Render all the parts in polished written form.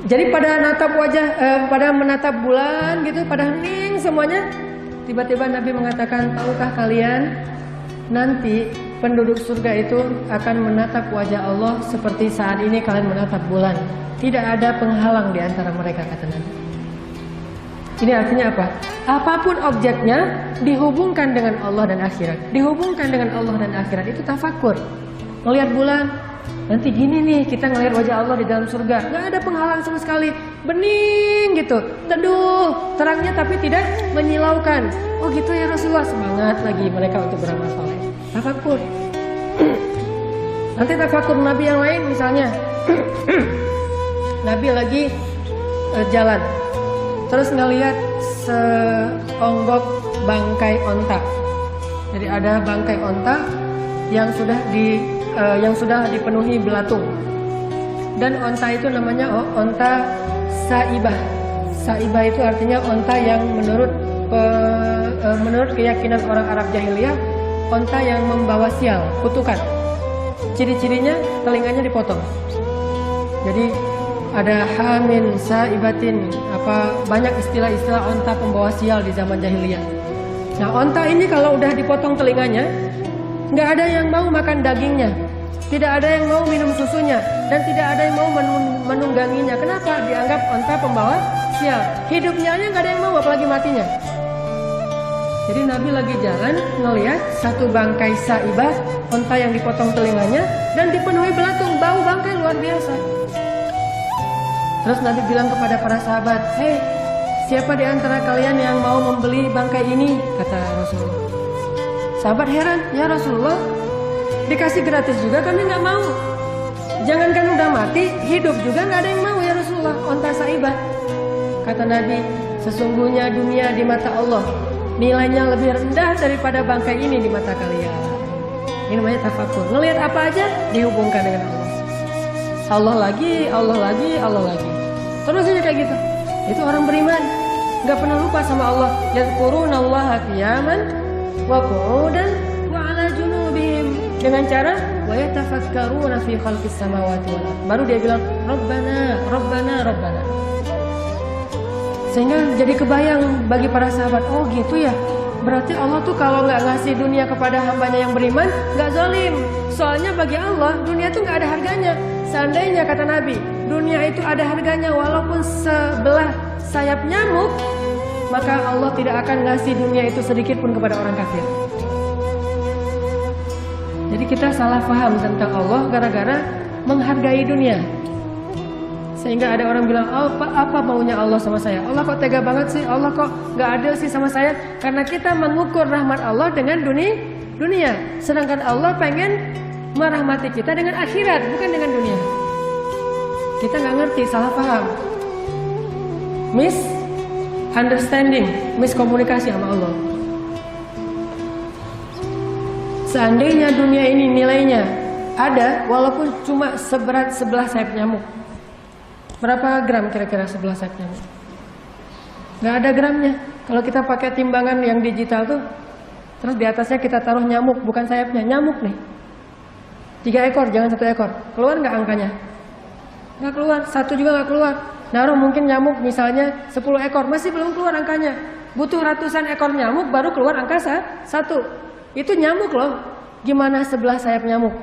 Jadi pada natap wajah, pada menatap bulan gitu, pada hening semuanya. Tiba-tiba Nabi mengatakan, tahukah kalian nanti penduduk surga itu akan menatap wajah Allah seperti saat ini kalian menatap bulan. Tidak ada penghalang di antara mereka, kata Nabi. Ini artinya apa? Apapun objeknya dihubungkan dengan Allah dan akhirat. Dihubungkan dengan Allah dan akhirat itu tafakur. Melihat bulan, nanti gini nih kita ngelihat wajah Allah di dalam surga. Gak ada penghalang sama sekali. Bening gitu, teduh, terangnya tapi tidak menyilaukan. Oh gitu ya Rasulullah, semangat lagi mereka untuk beramal saleh. Tafakur. Nanti tafakur Nabi yang lain misalnya. Nabi lagi jalan, terus ngelihat seonggok bangkai onta. Jadi ada bangkai onta yang sudah dipenuhi belatung. Dan onta itu namanya onta saibah. Saibah itu artinya onta yang menurut keyakinan orang Arab jahiliyah, onta yang membawa sial, kutukan. Ciri-cirinya telinganya dipotong. Jadi ada hamin, saibatin, banyak istilah-istilah onta pembawa sial di zaman jahiliyah. Nah, onta ini kalau udah dipotong telinganya, nggak ada yang mau makan dagingnya, tidak ada yang mau minum susunya, dan tidak ada yang mau menungganginya. Kenapa? Dianggap onta pembawa sial. Hidupnya aja nggak ada yang mau, apalagi matinya. Jadi Nabi lagi jalan ngelihat satu bangkai saibah, onta yang dipotong telinganya dan dipenuhi belatung, bau bangkai luar biasa. Terus Nabi bilang kepada para sahabat, "Hei, siapa di antara kalian yang mau membeli bangkai ini?" kata Rasulullah. Sahabat heran, "Ya Rasulullah, dikasih gratis juga kami nggak mau. Jangankan udah mati, hidup juga nggak ada yang mau ya Rasulullah, onta saibah." Kata Nabi, "Sesungguhnya dunia di mata Allah nilainya lebih rendah daripada bangkai ini di mata kalian." Ini namanya tafakur. Ngelihat apa aja dihubungkan dengan Allah. Allah lagi, Allah lagi, Allah lagi. Terus aja kayak gitu. Itu orang beriman, nggak pernah lupa sama Allah. Yadhkurunallaha qiyaman wa qu'udan wa 'ala junubihim. Dengan cara wa yatafakkaruna fi khalqis samawati wal ardh. Baru dia bilang Rabbana, Rabbana, Rabbana. Sehingga jadi kebayang bagi para sahabat, oh gitu ya. Berarti Allah tuh kalau nggak ngasih dunia kepada hambanya yang beriman, nggak zalim. Soalnya bagi Allah dunia tuh nggak ada harganya. Seandainya kata Nabi, dunia itu ada harganya walaupun sebelah sayap nyamuk, maka Allah tidak akan ngasih dunia itu sedikit pun kepada orang kafir. Jadi kita salah paham tentang Allah gara-gara menghargai dunia. Sehingga ada orang bilang, oh, apa maunya Allah sama saya? Allah kok tega banget sih? Allah kok gak adil sih sama saya? Karena kita mengukur rahmat Allah dengan dunia. Sedangkan Allah pengen merahmati kita dengan akhirat, bukan dengan dunia. Kita gak ngerti, salah paham. Misunderstanding, miskomunikasi sama Allah. Seandainya dunia ini nilainya ada, walaupun cuma seberat sebelah sayap nyamuk. Berapa gram kira-kira sebelah sayap nyamuk? Gak ada gramnya. Kalau kita pakai timbangan yang digital tuh, terus di atasnya kita taruh nyamuk, bukan sayapnya, nyamuk nih. 3 ekor, jangan 1 ekor. Keluar nggak angkanya? Nggak keluar, 1 juga nggak keluar. Naruh mungkin nyamuk misalnya 10 ekor, masih belum keluar angkanya. Butuh ratusan ekor nyamuk baru keluar angka 1. Itu nyamuk loh. Gimana sebelah sayap nyamuk?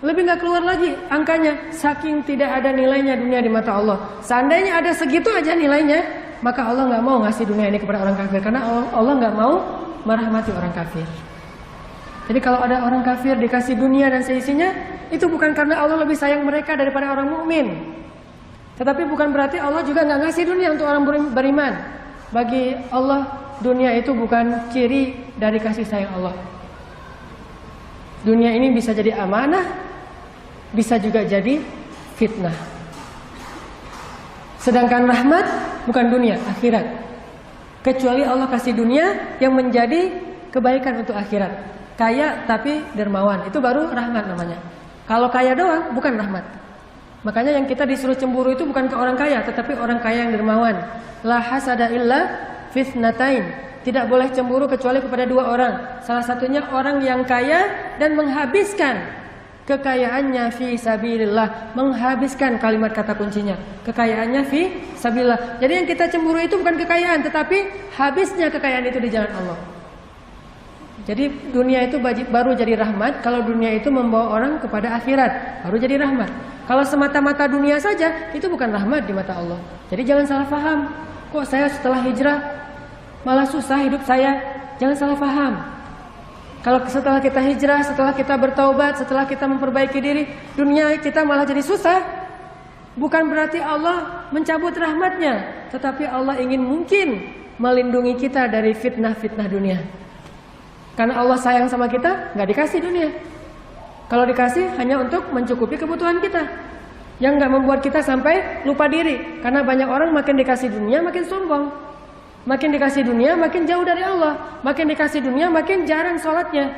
Lebih nggak keluar lagi angkanya. Saking tidak ada nilainya dunia di mata Allah. Seandainya ada segitu aja nilainya, maka Allah nggak mau ngasih dunia ini kepada orang kafir. Karena Allah nggak mau merahmati orang kafir. Jadi kalau ada orang kafir dikasih dunia dan seisinya, itu bukan karena Allah lebih sayang mereka daripada orang mukmin. Tetapi bukan berarti Allah juga nggak ngasih dunia untuk orang beriman. Bagi Allah, dunia itu bukan ciri dari kasih sayang Allah. Dunia ini bisa jadi amanah, bisa juga jadi fitnah. Sedangkan rahmat bukan dunia, akhirat. Kecuali Allah kasih dunia yang menjadi kebaikan untuk akhirat. Kaya tapi dermawan, itu baru rahmat namanya. Kalau kaya doang bukan rahmat. Makanya yang kita disuruh cemburu itu bukan ke orang kaya, tetapi orang kaya yang dermawan. La hasada illa fitnatain. Tidak boleh cemburu kecuali kepada 2 orang. Salah satunya orang yang kaya dan menghabiskan kekayaannya fi sabilillah, menghabiskan kalimat kata kuncinya. Kekayaannya fi sabilillah. Jadi yang kita cemburu itu bukan kekayaan, tetapi habisnya kekayaan itu di jalan Allah. Jadi dunia itu baru jadi rahmat kalau dunia itu membawa orang kepada akhirat, baru jadi rahmat. Kalau semata-mata dunia saja, itu bukan rahmat di mata Allah. Jadi jangan salah paham. Kok saya setelah hijrah malah susah hidup saya? Jangan salah paham. Kalau setelah kita hijrah, setelah kita bertaubat, setelah kita memperbaiki diri, dunia kita malah jadi susah. Bukan berarti Allah mencabut rahmatnya, tetapi Allah ingin mungkin melindungi kita dari fitnah-fitnah dunia. Karena Allah sayang sama kita, nggak dikasih dunia. Kalau dikasih hanya untuk mencukupi kebutuhan kita, yang nggak membuat kita sampai lupa diri. Karena banyak orang makin dikasih dunia makin sombong, makin dikasih dunia makin jauh dari Allah, makin dikasih dunia makin jarang sholatnya.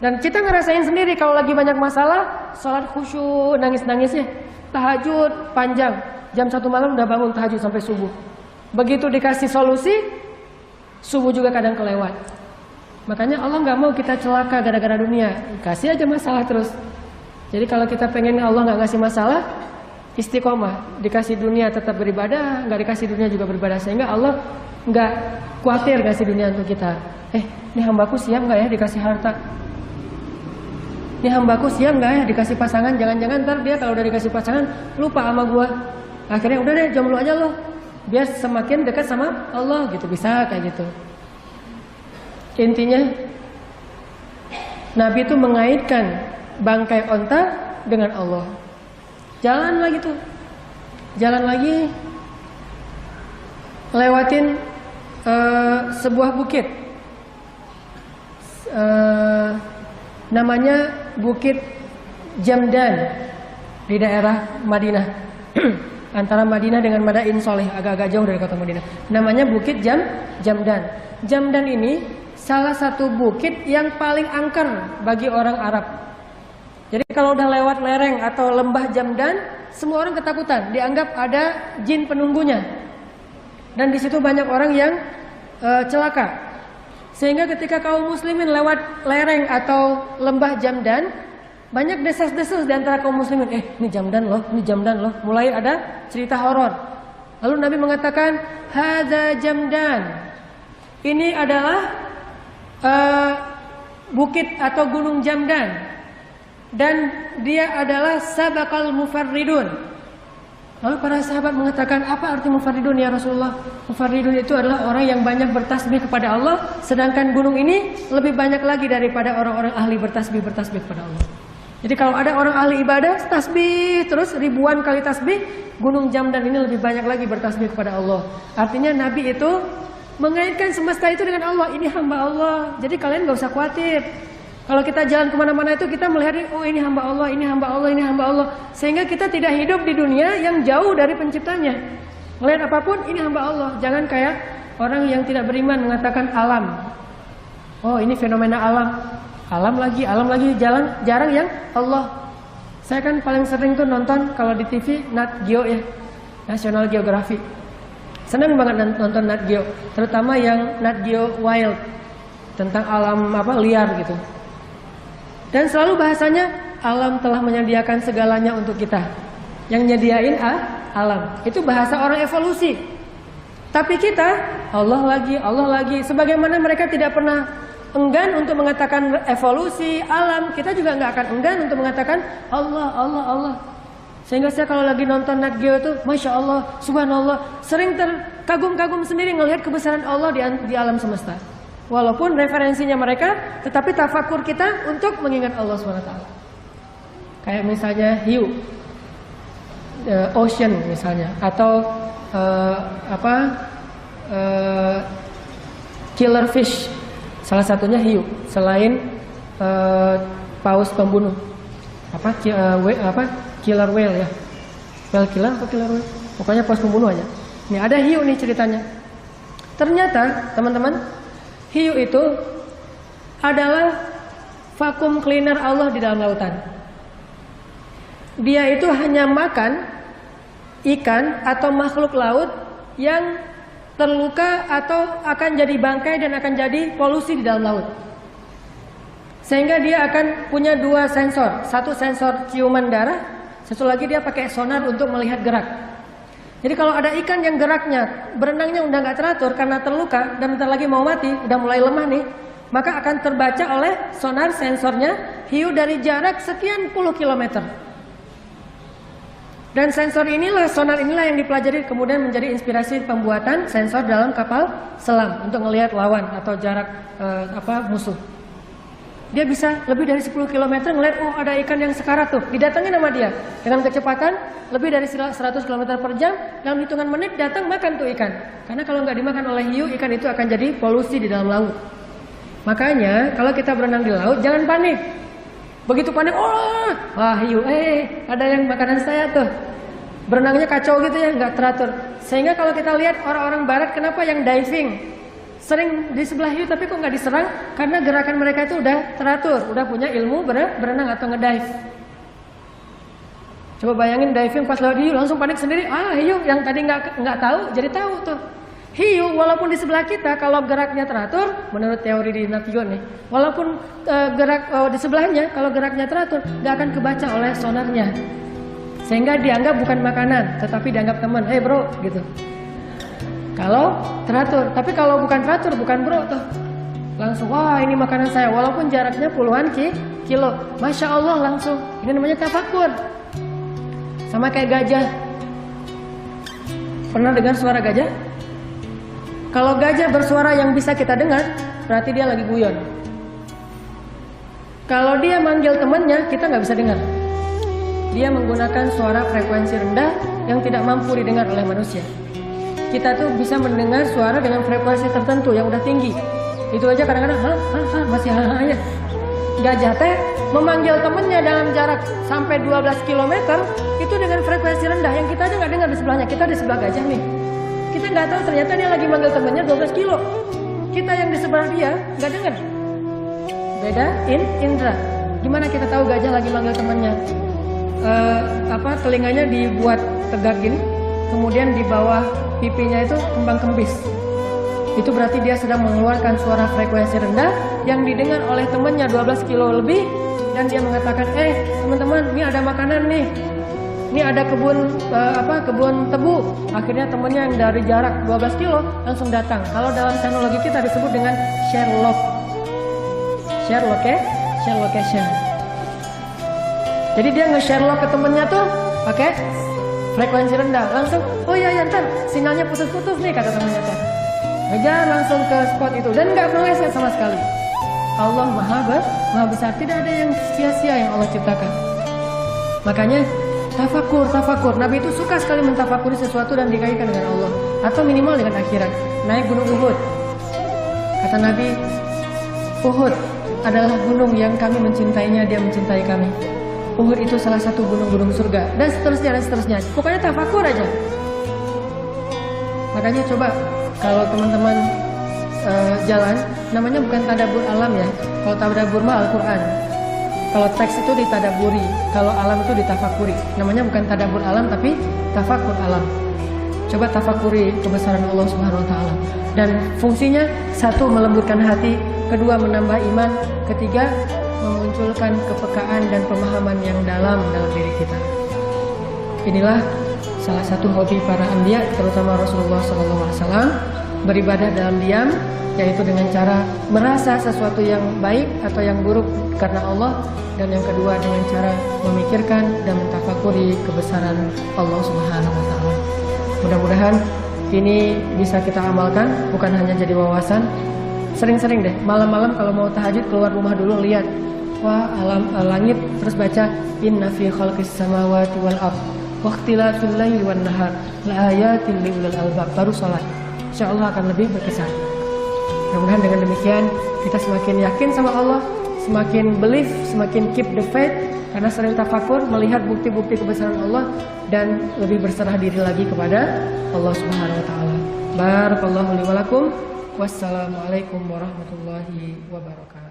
Dan kita ngerasain sendiri kalau lagi banyak masalah, sholat khusyuk, nangis-nangisnya, tahajud panjang, jam 1 malam udah bangun tahajud sampai subuh. Begitu dikasih solusi, subuh juga kadang kelewat. Makanya Allah nggak mau kita celaka gara-gara dunia, kasih aja masalah terus. Jadi kalau kita pengen Allah nggak ngasih masalah, istiqomah, dikasih dunia tetap beribadah, nggak dikasih dunia juga beribadah, sehingga Allah nggak khawatir kasih dunia untuk kita. Ini hambaku siap nggak ya dikasih harta? Ini hambaku siap nggak ya dikasih pasangan? Jangan-jangan ntar dia kalau udah dikasih pasangan lupa sama gua. Akhirnya udah deh jomblo aja loh, biar semakin dekat sama Allah gitu, bisa kayak gitu. Intinya Nabi itu mengaitkan bangkai onta dengan Allah. Jalan lagi tuh, jalan lagi, lewatin sebuah bukit, namanya Bukit Jamdan di daerah Madinah. Antara Madinah dengan Madain Soleh, agak-agak jauh dari kota Madinah. Namanya Bukit Jamdan. Jamdan ini salah satu bukit yang paling angker bagi orang Arab. Jadi kalau udah lewat lereng atau lembah Jamdan, semua orang ketakutan, dianggap ada jin penunggunya. Dan di situ banyak orang yang celaka. Sehingga ketika kaum muslimin lewat lereng atau lembah Jamdan, banyak desas-desus di antara kaum muslimin, ini Jamdan loh, ini Jamdan loh. Mulai ada cerita horor. Lalu Nabi mengatakan, hadza Jamdan. Ini adalah bukit atau gunung Jamdan, dan dia adalah sabaqal mufarridun. Lalu para sahabat mengatakan, apa arti mufarridun ya Rasulullah? Mufarridun itu adalah orang yang banyak bertasbih kepada Allah, sedangkan gunung ini lebih banyak lagi daripada orang-orang ahli bertasbih kepada Allah. Jadi kalau ada orang ahli ibadah tasbih terus ribuan kali tasbih, gunung Jamdan ini lebih banyak lagi bertasbih kepada Allah. Artinya Nabi itu mengaitkan semesta itu dengan Allah. Ini hamba Allah. Jadi kalian gak usah khawatir. Kalau kita jalan kemana-mana itu kita melihat, oh ini hamba Allah, ini hamba Allah, ini hamba Allah. Sehingga kita tidak hidup di dunia yang jauh dari penciptanya. Melihat apapun, ini hamba Allah. Jangan kayak orang yang tidak beriman mengatakan alam. Oh ini fenomena alam. Alam lagi, jarang yang Allah. Saya kan paling sering tuh nonton kalau di TV Nat Geo ya, National Geographic. Senang banget nonton Nat Geo, terutama yang Nat Geo Wild, tentang alam liar gitu. Dan selalu bahasanya alam telah menyediakan segalanya untuk kita. Yang nyediain alam. Itu bahasa orang evolusi. Tapi kita Allah lagi. Sebagaimana mereka tidak pernah enggan untuk mengatakan evolusi alam, kita juga nggak akan enggan untuk mengatakan Allah. Sehingga saya kalau lagi nonton Nat Geo itu, Masya Allah, Subhanallah, sering terkagum-kagum sendiri ngelihat kebesaran Allah di alam semesta. Walaupun referensinya mereka, tetapi tafakur kita untuk mengingat Allah SWT. Kayak misalnya hiu, ocean misalnya, atau killer fish, salah satunya hiu, selain paus pembunuh, killer whale ya, whale killer atau killer whale, pokoknya paus pembunuh aja. Ini ada hiu nih ceritanya. Ternyata teman-teman, hiu itu adalah vacuum cleaner Allah di dalam lautan. Dia itu hanya makan ikan atau makhluk laut yang terluka atau akan jadi bangkai dan akan jadi polusi di dalam laut. Sehingga dia akan punya dua sensor. Satu sensor ciuman darah, satu lagi dia pakai sonar untuk melihat gerak. Jadi kalau ada ikan yang geraknya, berenangnya udah nggak teratur karena terluka dan bentar lagi mau mati, udah mulai lemah nih, maka akan terbaca oleh sonar sensornya hiu dari jarak sekian puluh kilometer. Dan sensor inilah, sonar inilah yang dipelajari kemudian menjadi inspirasi pembuatan sensor dalam kapal selam untuk melihat lawan atau jarak musuh. Dia bisa lebih dari 10 km ngeliat, oh ada ikan yang sekarat tuh, didatangin sama dia dengan kecepatan lebih dari 100 km per jam, dalam hitungan menit datang makan tuh ikan. Karena kalau nggak dimakan oleh hiu, ikan itu akan jadi polusi di dalam laut. Makanya kalau kita berenang di laut jangan panik. Begitu panik, oh wah hiu, ada yang makanan saya tuh. Berenangnya kacau gitu ya, nggak teratur. Sehingga kalau kita lihat orang-orang barat, kenapa yang diving sering di sebelah hiu tapi kok nggak diserang? Karena gerakan mereka itu udah teratur, udah punya ilmu berenang atau ngedive. Coba bayangin diving pas lewat hiu langsung panik sendiri. Hiu yang tadi nggak tahu jadi tahu tuh. Hiu walaupun di sebelah kita kalau geraknya teratur, menurut teori di Nat Geo nih, walaupun gerak di sebelahnya kalau geraknya teratur nggak akan kebaca oleh sonarnya. Sehingga dianggap bukan makanan, tetapi dianggap teman. Bro, gitu. Kalau teratur, tapi kalau bukan teratur, bukan bro tuh, langsung wah ini makanan saya, walaupun jaraknya puluhan kilo, masya Allah langsung. Ini namanya tafakur. Sama kayak gajah. Pernah dengar suara gajah? Kalau gajah bersuara yang bisa kita dengar, berarti dia lagi guyon. Kalau dia manggil temannya, kita nggak bisa dengar. Dia menggunakan suara frekuensi rendah yang tidak mampu didengar oleh manusia. Kita tuh bisa mendengar suara dengan frekuensi tertentu yang udah tinggi. Itu aja kadang-kadang masih aja. Gajah teh memanggil temennya dalam jarak sampai 12 km itu dengan frekuensi rendah yang kita aja nggak dengar di sebelahnya. Kita di sebelah gajah nih, kita nggak tahu ternyata dia lagi manggil temennya 12 kilo. Kita yang di sebelah dia nggak dengar. Beda indra. Gimana kita tahu gajah lagi manggil temennya? Telinganya dibuat tegak gini, kemudian di bawah pipinya itu kembang kempis. Itu berarti dia sedang mengeluarkan suara frekuensi rendah yang didengar oleh temannya 12 kilo lebih, dan dia mengatakan, teman-teman, ini ada makanan nih. Ini ada kebun tebu. Akhirnya temannya yang dari jarak 12 kilo langsung datang. Kalau dalam teknologi kita disebut dengan share location. Jadi dia nge-share log ke temennya tuh pakai frekuensi rendah, langsung, oh iya ntar sinyalnya putus-putus nih kata temannya teh. Ngejar langsung ke spot itu dan nggak meleset sama sekali. Allah maha besar, tidak ada yang sia-sia yang Allah ciptakan. Makanya tafakur. Nabi itu suka sekali mentafakuri sesuatu dan dikaitkan dengan Allah atau minimal dengan akhirat. Naik gunung Uhud, kata Nabi, Uhud adalah gunung yang kami mencintainya, dia mencintai kami. Uhud itu salah satu gunung-gunung surga, dan seterusnya. Pokoknya tafakur aja. Makanya coba kalau teman-teman jalan, namanya bukan tadabbur alam ya. Kalau tadabbur mah Al-Quran. Kalau teks itu ditadaburi, kalau alam itu ditafakuri. Namanya bukan tadabbur alam tapi tafakur alam. Coba tafakuri kebesaran Allah Subhanahu wa taala. Dan fungsinya satu melembutkan hati, kedua menambah iman, ketiga memunculkan kepekaan dan pemahaman yang dalam diri kita. Inilah salah satu hobi para anbiya, terutama Rasulullah SAW, beribadah dalam diam, yaitu dengan cara merasa sesuatu yang baik atau yang buruk karena Allah, dan yang kedua dengan cara memikirkan dan mentafakuri kebesaran Allah Subhanahu wa taala. Mudah-mudahan ini bisa kita amalkan, bukan hanya jadi wawasan. Sering-sering deh malam-malam kalau mau tahajud keluar rumah dulu, lihat wah langit, terus baca inna fi khalqis samawati wal ardh wa ikhtilafil laili wan nahar la ayatin liulil albab, baru salat. Insyaallah akan lebih berkesan. Mudah-mudahan dengan demikian kita semakin yakin sama Allah, semakin believe, semakin keep the faith karena sering tafakur melihat bukti-bukti kebesaran Allah dan lebih berserah diri lagi kepada Allah Subhanahu wa taala. Barakallahu li wa lakum. Wassalamualaikum warahmatullahi wabarakatuh.